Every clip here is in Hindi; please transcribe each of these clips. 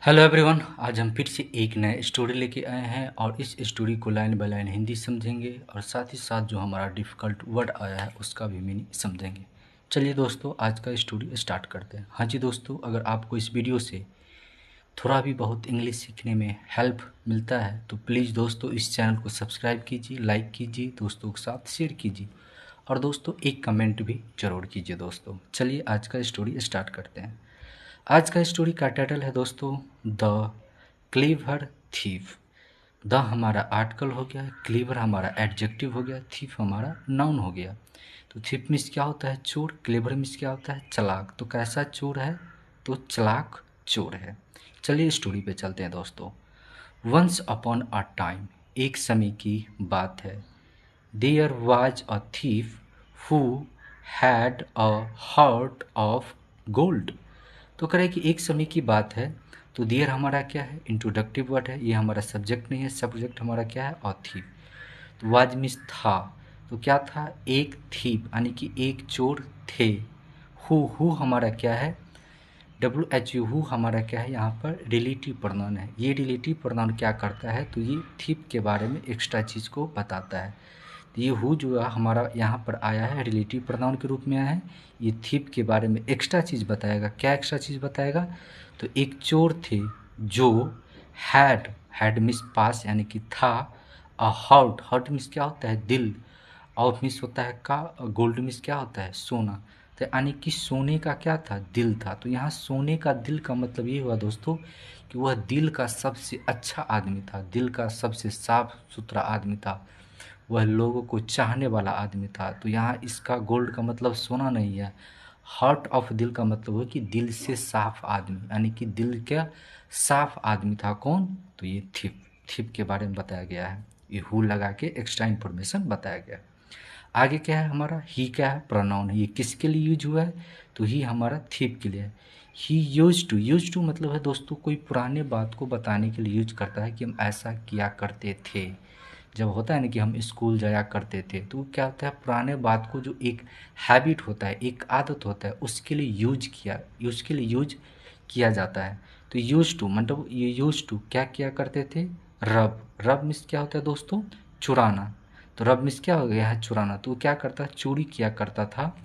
हेलो एवरीवन, आज हम फिर से एक नए स्टोरी लेके आए हैं और इस स्टोरी को लाइन बाय लाइन हिंदी समझेंगे और साथ ही साथ जो हमारा डिफ़िकल्ट वर्ड आया है उसका भी मीनिंग समझेंगे। चलिए दोस्तों, आज का स्टोरी स्टार्ट करते हैं। हाँ जी दोस्तों, अगर आपको इस वीडियो से थोड़ा भी बहुत इंग्लिश सीखने में हेल्प मिलता है तो प्लीज़ दोस्तों इस चैनल को सब्सक्राइब कीजिए, लाइक कीजिए, दोस्तों के साथ शेयर कीजिए और दोस्तों एक कमेंट भी ज़रूर कीजिए। दोस्तों चलिए आज का स्टोरी स्टार्ट करते हैं। आज का स्टोरी का टाइटल है दोस्तों द क्लीवर थीफ। द हमारा आर्टिकल हो गया, क्लीवर हमारा एडजेक्टिव हो गया, थीफ हमारा नाउन हो गया। तो थीफ मीन्स क्या होता है? चोर। क्लीवर मीन्स क्या होता है? चालाक। तो कैसा चोर है? तो चालाक चोर है। चलिए स्टोरी पे चलते हैं दोस्तों। वंस अपॉन अ टाइम, एक समय की बात है। There was a thief who had a heart of gold. तो करें कि एक समय की बात है, तो देयर हमारा क्या है? इंट्रोडक्टिव वर्ड है, ये हमारा सब्जेक्ट नहीं है। सब्जेक्ट हमारा क्या है? A thief. तो वाज मीन्स था, तो क्या था? एक थीफ यानी कि एक चोर थे। हु हमारा क्या है? WHO हु हमारा क्या है? यहाँ पर रिलेटिव प्रोनाउन है। ये रिलेटिव प्रोनाउन क्या करता है? तो ये थीफ के बारे में एक्स्ट्रा चीज़ को बताता है। तो ये हु जो है हमारा यहाँ पर आया है, रिलेटिव प्रोनाउन के रूप में आया है। ये थीफ के बारे में एक्स्ट्रा चीज़ बताएगा। क्या एक्स्ट्रा चीज़ बताएगा? तो एक चोर थे जो हैड मीन्स पास यानी कि था, अ हार्ट मीन्स क्या होता है? दिल, और मीन्स होता है का, गोल्ड मीन्स क्या होता है? सोना। तो यानी कि सोने का क्या था? दिल था। तो यहाँ सोने का दिल का मतलब ये हुआ दोस्तों कि वह दिल का सबसे अच्छा आदमी था, दिल का सबसे साफ सुथरा आदमी था, वह लोगों को चाहने वाला आदमी था। तो यहाँ इसका गोल्ड का मतलब सोना नहीं है। हार्ट ऑफ दिल का मतलब है कि दिल से साफ आदमी, यानी कि दिल का साफ आदमी था। कौन? तो ये थीप के बारे में बताया गया है। ये हु लगा के एक्स्ट्रा इन्फॉर्मेशन बताया गया। आगे क्या है हमारा? ही क्या है? प्रोनाउन है। ये किसके लिए यूज हुआ है? तो ही हमारा थीप के लिए है। ही यूज टू मतलब है दोस्तों कोई पुराने बात को बताने के लिए यूज करता है कि हम ऐसा किया करते थे। जब होता है ना कि हम स्कूल जाया करते थे, तो क्या होता है? पुराने बात को जो एक हैबिट होता है, एक आदत होता है, उसके लिए यूज किया जाता है। तो यूज टू मतलब ये यूज टू क्या किया करते थे? रब मीन्स क्या होता है दोस्तों? चुराना। तो रब मीन्स क्या हो गया है? चुराना। तो क्या करता? चोरी किया करता था।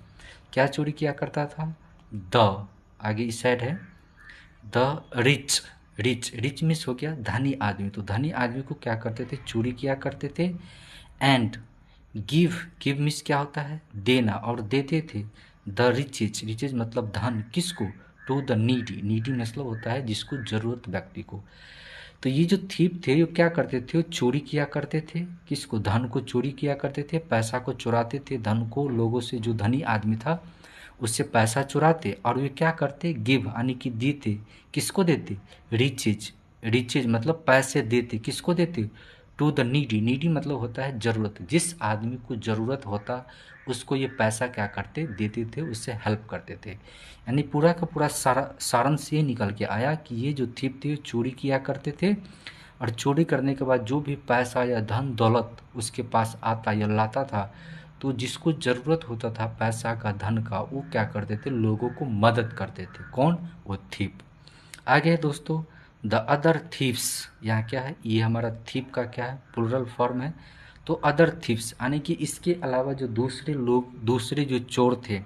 क्या चोरी किया करता था? द आगे इस साइड है द रिच मीन्स हो गया धनी आदमी। तो धनी आदमी को क्या करते थे? चोरी किया करते थे। एंड गिव मीन्स क्या होता है? देना, और देते थे। द रिचेज मतलब धन, किसको? टू द नीडी मतलब होता है जिसको जरूरत व्यक्ति को। तो ये जो थीप थे वो क्या करते थे? वो चोरी किया करते थे। किसको? धन को चोरी किया करते थे, पैसा को चुराते थे, धन को लोगों से, जो धनी आदमी था उससे पैसा चुराते, और वे क्या करते? गिव यानी कि देते। किसको देते? रिचेज मतलब पैसे देते। किसको देते? टू द नीडी मतलब होता है जरूरत। जिस आदमी को जरूरत होता उसको ये पैसा क्या करते? देते थे, उससे हेल्प करते थे। यानी पूरा का पूरा सारांश ये निकल के आया कि ये जो थीप थे चोरी किया करते थे, और चोरी करने के बाद जो भी पैसा या धन दौलत उसके पास आता या लाता था, तो जिसको ज़रूरत होता था पैसा का, धन का, वो क्या करते थे? लोगों को मदद करते थे। कौन? वो थीप। आगे है दोस्तों द अदर थीव्स। यहाँ क्या है? ये हमारा थीप का क्या है? प्लूरल फॉर्म है। तो अदर थीव्स यानी कि इसके अलावा जो दूसरे लोग, दूसरे जो चोर थे,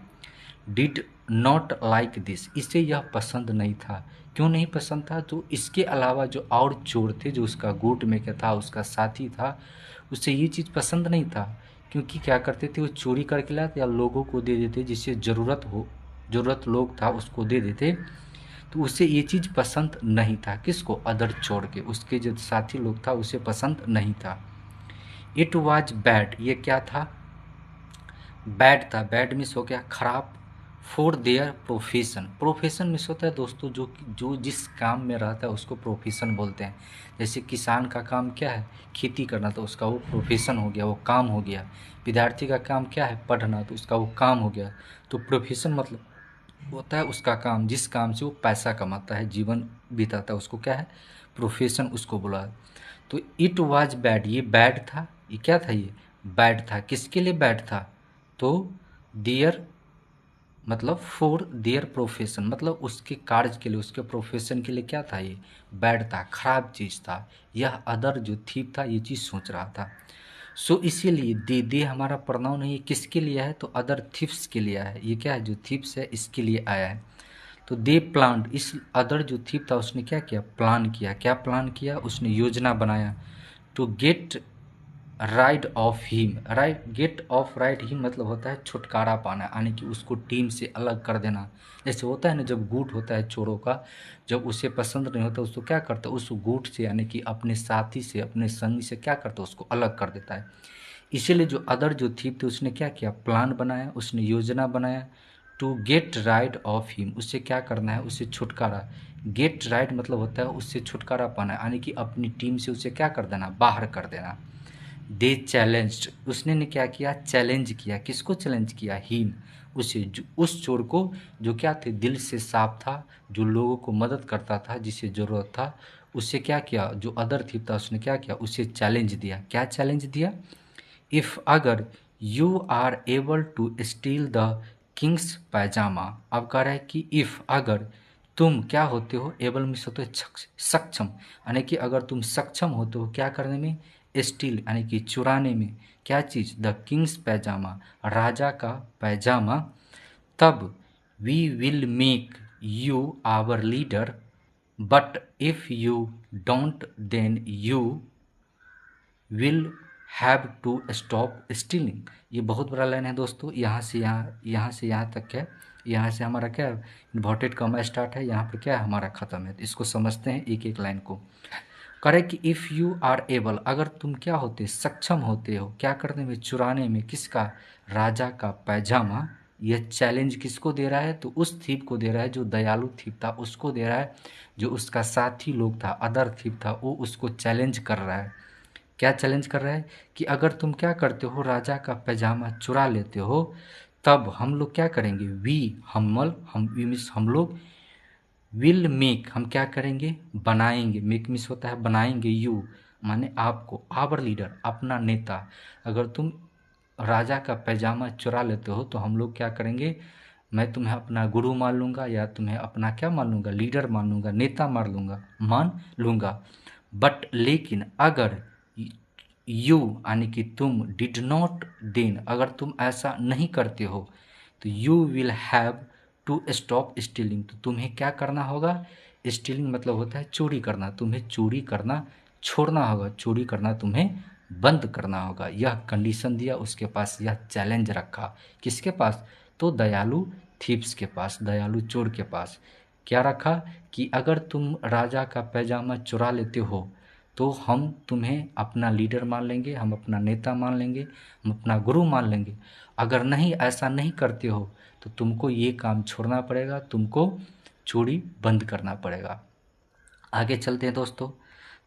डिड नॉट लाइक दिस, इसे यह पसंद नहीं था। क्यों नहीं पसंद था? तो इसके अलावा जो और चोर थे, जो उसका गुट में क्या था, उसका साथी था, उसे ये चीज़ पसंद नहीं था। क्योंकि क्या करते थे? वो चोरी करके लाते या लोगों को दे देते, जिससे ज़रूरत लोग था उसको दे देते। तो उसे ये चीज़ पसंद नहीं था। किसको? अदर चोर के, उसके जो साथी लोग था उसे पसंद नहीं था। इट वाज बैड, ये क्या था? बैड था। बैड मिस हो गया खराब। फॉर देयर प्रोफेशन मिस होता है दोस्तों जो जिस काम में रहता है उसको प्रोफेशन बोलते हैं। जैसे किसान का काम क्या है? खेती करना, तो उसका वो प्रोफेशन हो गया, वो काम हो गया। विद्यार्थी का काम क्या है? पढ़ना, तो उसका वो काम हो गया। तो प्रोफेशन मतलब होता है उसका काम, जिस काम से वो पैसा कमाता है, जीवन बिताता है, उसको क्या है? प्रोफेशन उसको बोला है। तो इट वाज बैड, ये बैड था। ये क्या था? ये बैड था। किसके लिए बैड था? तो दियर मतलब फॉर देयर प्रोफेशन, मतलब उसके कार्य के लिए, उसके प्रोफेशन के लिए क्या था, ये बैड था, खराब चीज़ था। यह अदर जो थीप था ये चीज़ सोच रहा था। सो इसीलिए दे हमारा प्रोनाउन है, ये किसके लिए है, तो अदर थीप्स के लिए है। ये क्या है, जो थीप्स है इसके लिए आया है। तो दे प्लान, इस अदर जो थीप था उसने क्या किया, प्लान किया। क्या प्लान किया, उसने योजना बनाया। To get rid of him, right, get of rid him मतलब होता है छुटकारा पाना, यानी कि उसको टीम से अलग कर देना। जैसे होता है ना, जब गुट होता है चोरों का, जब उसे पसंद नहीं होता उसको क्या करता है, उस गुट से यानी कि अपने साथी से, अपने संगी से क्या करता है, उसको अलग कर देता है। इसीलिए जो अदर जो थीप थे उसने क्या किया, प्लान बनाया, उसने योजना बनाया। To get rid of him, उससे क्या करना है, उससे छुटकारा। गेट राइड मतलब होता है उससे छुटकारा पाना, यानी कि अपनी टीम से उसे क्या कर देना, बाहर कर देना। दे चैलेंज्ड, उसने ने क्या किया, चैलेंज किया। किसको चैलेंज किया, हिम, उसे, उस चोर को जो क्या थे, दिल से साफ था, जो लोगों को मदद करता था, जिसे ज़रूरत था। उससे क्या किया, जो अदर थीप था उसने क्या किया, उसे चैलेंज दिया। क्या चैलेंज दिया, इफ़, अगर you are able to steal the king's pyjama. अब कह रहा है कि इफ़, अगर तुम क्या होते हो, एबल मीन्स होते हो सक्षम, यानी कि अगर तुम सक्षम होते हो क्या करने में, स्टील यानी कि चुराने में, क्या चीज़, द किंग्स पैजामा, राजा का पैजामा, तब we will make you our leader, but if you don't then you will have to stop stealing. ये बहुत बड़ा लाइन है दोस्तों, यहाँ से यहाँ, यहाँ से यहाँ तक है। यहाँ से हमारा क्या है, इन्वर्टेड कॉमा स्टार्ट है, यहाँ पर क्या है हमारा ख़त्म है। तो इसको समझते हैं एक एक लाइन को। करे कि इफ़ यू आर एबल, अगर तुम क्या होते, सक्षम होते हो, क्या करने में, चुराने में, किसका, राजा का पैजामा। यह चैलेंज किसको दे रहा है, तो उस थीप को दे रहा है जो दयालु थीप था, उसको दे रहा है। जो उसका साथी लोग था, अदर थीप था, वो उसको चैलेंज कर रहा है। क्या चैलेंज कर रहा है, कि अगर तुम क्या करते हो, राजा का पैजामा चुरा लेते हो, तब हम लोग क्या करेंगे, वी, हम मीन्स हम लोग, विल मेक, हम क्या करेंगे, बनाएंगे। मेक मिस होता है बनाएंगे, यू माने आपको, आवर लीडर, अपना नेता। अगर तुम राजा का पैजामा चुरा लेते हो तो हम लोग क्या करेंगे, मैं तुम्हें अपना गुरु मान लूँगा, या तुम्हें अपना क्या मान लूँगा, लीडर मान लूँगा, नेता मान लूँगा। बट लेकिन अगर यू यानी कि तुम, डिड नॉट देन, अगर तुम ऐसा नहीं करते हो, तो you will have to stop stealing, तो तुम्हें क्या करना होगा, स्टीलिंग मतलब होता है चोरी करना, तुम्हें चोरी करना छोड़ना होगा, चोरी करना तुम्हें बंद करना होगा। यह कंडीशन दिया, उसके पास यह चैलेंज रखा। किसके पास, तो दयालु थीप्स के पास, दयालु चोर के पास। क्या रखा, कि अगर तुम राजा का पैजामा चुरा लेते हो तो हम तुम्हें अपना लीडर मान लेंगे, हम अपना नेता मान लेंगे, हम अपना गुरु मान लेंगे। अगर नहीं, ऐसा नहीं करते हो तो तुमको ये काम छोड़ना पड़ेगा, तुमको चोरी बंद करना पड़ेगा। आगे चलते हैं दोस्तों।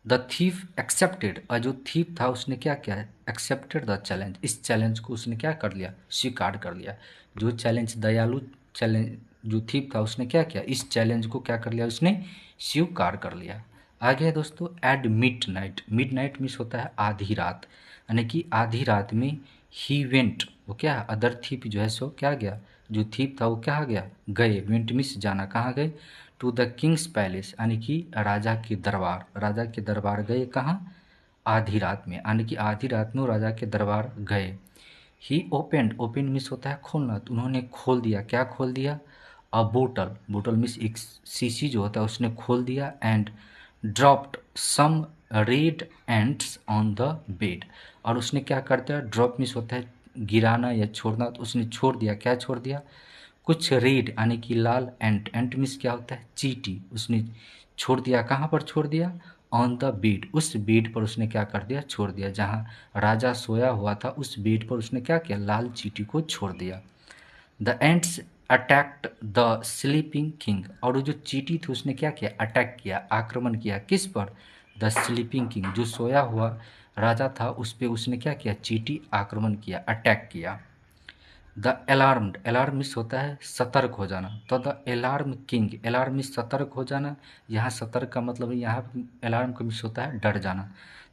द थीफ एक्सेप्टेड, और जो थीफ था उसने क्या किया, एक्सेप्टेड द चैलेंज, इस चैलेंज को उसने क्या कर लिया, स्वीकार कर लिया। जो चैलेंज, दयालु चैलेंज जो थीफ था उसने क्या किया, इस चैलेंज को क्या कर लिया, उसने स्वीकार कर लिया। आगे है दोस्तों, at mid night, mid night means होता है आधी रात, यानी कि आधी रात में ही वेंट, वो क्या है, अदर थीप जो है सो क्या गया, जो थीप था वो क्या गया, गए, वेंट मीन्स जाना, कहाँ गए, टू द किंग्स पैलेस, यानी कि राजा के दरबार, राजा के दरबार गए कहाँ, आधी रात में, यानी कि आधी रात में वो राजा के दरबार गए। ही ओपेंड, ओपन मीन्स होता है खोलना, तो उन्होंने खोल दिया, क्या खोल दिया, अ बोटल, बोटल मीन्स एक शीशी जो होता है उसने खोल दिया, and dropped some red ants on the bed, और उसने क्या करता है, ड्रॉप मीन्स होता है गिराना या छोड़ना, तो उसने छोड़ दिया, क्या छोड़ दिया, कुछ रेड यानी कि लाल, एंट मीन्स क्या होता है, चींटी, उसने छोड़ दिया, कहाँ पर छोड़ दिया, ऑन द बेड, उस बेड पर उसने क्या कर दिया, छोड़ दिया, जहाँ राजा सोया हुआ था उस बेड पर उसने क्या किया, लाल चींटी को छोड़ दिया। The ants attacked the sleeping king, और वो जो चींटी थी उसने क्या किया, अटैक किया, आक्रमण किया, किस पर, द स्लीपिंग किंग, जो सोया हुआ राजा था उस पर उसने क्या किया, चींटी आक्रमण किया, अटैक किया। द अलार्म्ड, अलार्म मिस होता है सतर्क हो जाना, तो the alarm king, alarm miss सतर्क हो जाना, यहाँ सतर्क का मतलब यहाँ अलार्म का मिस होता है डर जाना,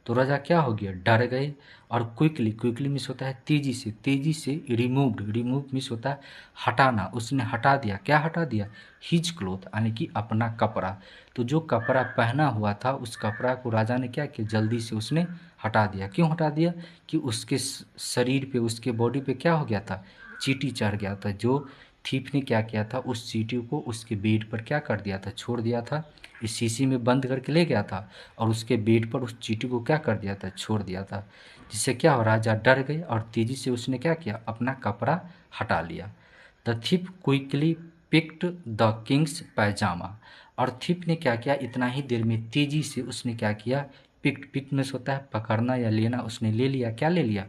तो राजा क्या हो गया, डर गए। और क्विकली, क्विकली मीन्स होता है तेजी से, तेजी से। रिमूव्ड, रिमूव मीन्स होता है हटाना, उसने हटा दिया। क्या हटा दिया, हिज क्लोथ यानी कि अपना कपड़ा। तो जो कपड़ा पहना हुआ था उस कपड़ा को राजा ने क्या किया, जल्दी से उसने हटा दिया। क्यों हटा दिया, कि उसके शरीर पे, उसके बॉडी पे क्या हो गया था, चींटी चढ़ गया था। जो थीप ने क्या किया था, उस चींटी को उसके बेड पर क्या कर दिया था, छोड़ दिया था। इस शीशी में बंद करके ले गया था और उसके बेड पर उस चींटी को क्या कर दिया था, छोड़ दिया था। जिससे क्या हो, राजा डर गए और तेजी से उसने क्या किया, अपना कपड़ा हटा लिया। The thief quickly picked the king's pyjama. और थिप ने क्या किया, इतना ही देर में तेजी से उसने क्या किया, पिक्ड, पिक में होता है पकड़ना या लेना, उसने ले लिया। क्या ले लिया,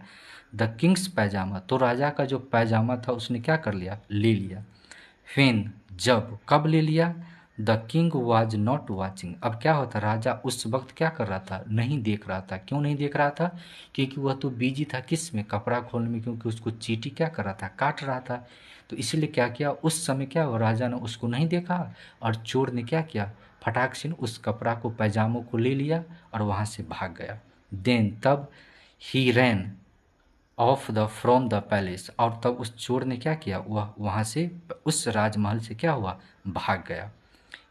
द किंग्स पैजामा। तो राजा का जो पैजामा था उसने क्या कर लिया, ले लिया। फेन, जब, कब ले लिया, the king was not watching. अब क्या होता, राजा उस वक्त क्या कर रहा था, नहीं देख रहा था। क्यों नहीं देख रहा था, क्योंकि वह तो बिजी था किस में, कपड़ा खोलने में, क्योंकि उसको चींटी क्या कर रहा था, काट रहा था। तो इसलिए क्या किया, उस समय क्या हुआ, राजा ने उसको नहीं देखा और चोर ने क्या किया, फटाक से उस कपड़ा को, पैजामों को ले लिया और वहाँ से भाग गया। देन, तब, he ran off the from the palace. और तब उस चोर ने क्या किया, वह वहाँ से, उस राजमहल से क्या हुआ, भाग गया।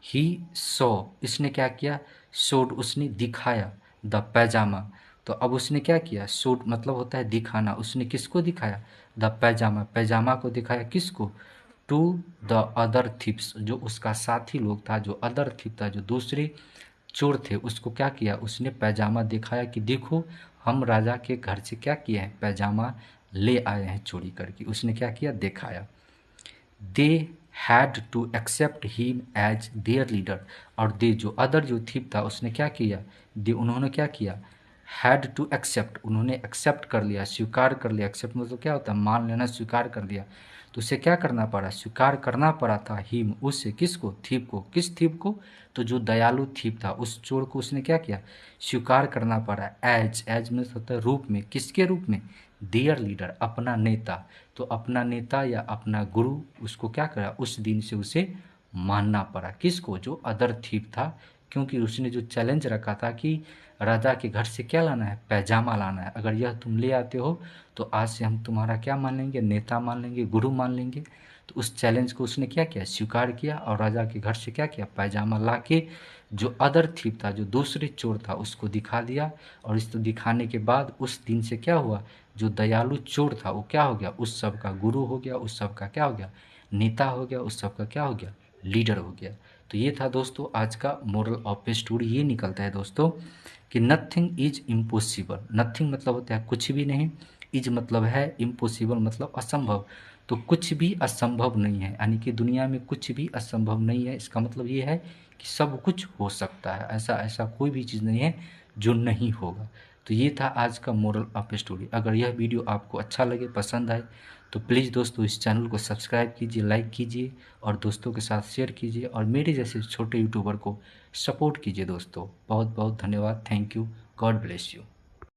ही सो, इसने क्या किया, शोड, उसने दिखाया, द पैजामा। तो अब उसने क्या किया, शोड मतलब होता है दिखाना, उसने किसको दिखाया, द पैजामा, पैजामा को दिखाया, किसको, टू द अदर थिप्स, जो उसका साथी लोग था, जो अदर थिप था, जो दूसरे चोर थे, उसको क्या किया, उसने पैजामा दिखाया कि देखो हम राजा के घर से क्या किए हैं, पैजामा ले आए हैं चोरी करके। उसने क्या किया, दिखाया। They had to accept him as their leader. और दे, जो अदर जो थीप था, उसने क्या किया, दे, उन्होंने क्या किया, हैड टू एक्सेप्ट, उन्होंने एक्सेप्ट कर लिया, स्वीकार कर लिया। एक्सेप्ट मतलब क्या होता है, मान लेना, स्वीकार कर लिया। तो उसे क्या करना पड़ा, स्वीकार करना पड़ा था, हिम, उससे, किसको, थीप को। किस थीप को, तो जो दयालु थीप था, उस चोर को उसने क्या किया, स्वीकार करना पड़ा। एज, एज में होता है रूप में, किसके रूप में, देयर लीडर, अपना नेता। तो अपना नेता या अपना गुरु, उसको क्या करा, उस दिन से उसे मानना पड़ा। किसको, जो अदर थीप था, क्योंकि उसने जो चैलेंज रखा था कि राजा के घर से क्या लाना है, पैजामा लाना है, अगर यह तुम ले आते हो तो आज से हम तुम्हारा क्या मान लेंगे, नेता मान लेंगे, गुरु मान लेंगे। तो उस चैलेंज को उसने क्या किया, स्वीकार किया और राजा के घर से क्या किया, पैजामा ला के जो अदर थीप था, जो दूसरे चोर था, उसको दिखा दिया। और इसको दिखाने के बाद उस दिन से क्या हुआ, जो दयालु चोर था वो क्या हो गया, उस सब का गुरु हो गया, उस सब का क्या हो गया, नेता हो गया, उस सब का क्या हो गया, लीडर हो गया। तो ये था दोस्तों आज का मोरल ऑफ स्टोरी। ये निकलता है दोस्तों कि नथिंग इज इम्पॉसिबल। नथिंग मतलब होता है कुछ भी नहीं, इज मतलब है, इम्पॉसिबल मतलब असंभव। तो कुछ भी असंभव नहीं है, यानी कि दुनिया में कुछ भी असंभव नहीं है। इसका मतलब ये है कि सब कुछ हो सकता है, ऐसा ऐसा कोई भी चीज़ नहीं है जो नहीं होगा। तो ये था आज का मोरल ऑफ स्टोरी। अगर यह वीडियो आपको अच्छा लगे, पसंद आए, तो प्लीज़ दोस्तों इस चैनल को सब्सक्राइब कीजिए, लाइक कीजिए और दोस्तों के साथ शेयर कीजिए और मेरे जैसे छोटे यूट्यूबर को सपोर्ट कीजिए दोस्तों। बहुत बहुत धन्यवाद। Thank you. God bless you.